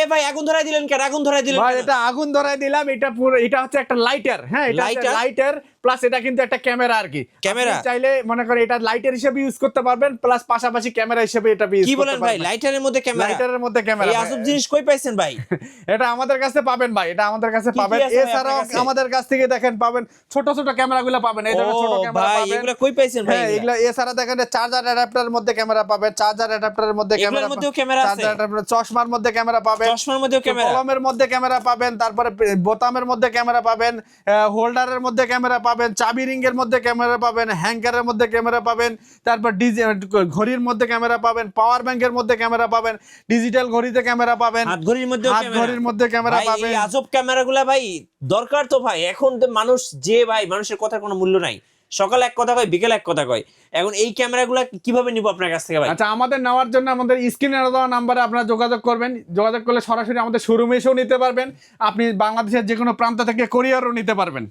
এ ভাই আগুন ধরাই দিলেন কেন? আগুন ধরাই দিলেন ভাই কেন? এটা আগুন ধরাই দিলাম, এটা পুরো এটা হচ্ছে একটা লাইটার। হ্যাঁ, এটা Lighter? লাইটার প্লাস এটা কিন্তু একটা ক্যামেরা আর কি। ক্যামেরা? আপনি চাইলে মনে করেন এটা লাইটার হিসেবে ইউজ করতে পারবেন, প্লাস পাশাপাশি ক্যামেরা হিসেবে এটা ইউজ কি করতে বলেন ভাই, পারবেন। লাইটারের মধ্যে ক্যামেরা? লাইটারের মধ্যে ক্যামেরা এই আজব জিনিস কই পাইছেন ভাই? এটা আমাদের কাছে পাবেন ভাই, এটা আমাদের কাছে কি কি পাবেন। আছে ভাই এছাড়াও আপনার কাছে? আমাদের কাছ থেকে দেখেন পাবেন ছোট ছোট ক্যামেরাগুলো পাবেন, এই ধরনের ছোট ও ক্যামেরা ভাই, পাবেন। এগুলা কই পাইছেন ভাই? হ্যাঁ, এগুলা এছাড়া দেখেন চার্জার অ্যাডাপ্টারের মধ্যে ক্যামেরা পাবেন, চার্জার অ্যাডাপ্টারের মধ্যে এগুলোর ক্যামেরা, মধ্যেও ক্যামেরা আছে? চার্জার অ্যাডাপ্টার, চশমার মধ্যে ক্যামেরা পাবেন, চশমার মধ্যেও ক্যামেরা? কলমের মধ্যে ক্যামেরা পাবেন, তারপরে বোতামের মধ্যে ক্যামেরা পাবেন, হোল্ডারের মধ্যে ক্যামেরা পাবেন, চাবি রিং এর মধ্যে ক্যামেরা পাবেন, হ্যাঙ্গারের মধ্যে ক্যামেরা পাবেন, তারপর ঘড়ির মধ্যে ক্যামেরা পাবেন, পাওয়ার ব্যাংকের মধ্যে ক্যামেরা পাবেন, ডিজিটাল ঘড়িতে ক্যামেরা পাবেন, হাত ঘড়ির মধ্যেও হাত ক্যামেরা? ঘড়ির মধ্যে ক্যামেরা ভাই পাবেন। এই আজব ক্যামেরাগুলা ভাই দরকার তো ভাই। এখন তো মানুষ যে ভাই, মানুষের কথার কোনো মূল্য নাই। সকালে এক কথা কয়, বিকেলে এক কথা কয়। এখন এই ক্যামেরাগুলা কিভাবে নিব আপনার কাছ থেকে ভাই? আচ্ছা, আমাদের নেওয়ার জন্য আমাদের স্ক্রিনে দেওয়া নাম্বারে আপনারা যোগাযোগ করবেন। যোগাযোগ করলে সরাসরি আমাদের শোরুমে এসেও নিতে পারবেন, আপনি বাংলাদেশের যে কোনো প্রান্ত থেকে কোরিয়ারও নিতে পারবেন।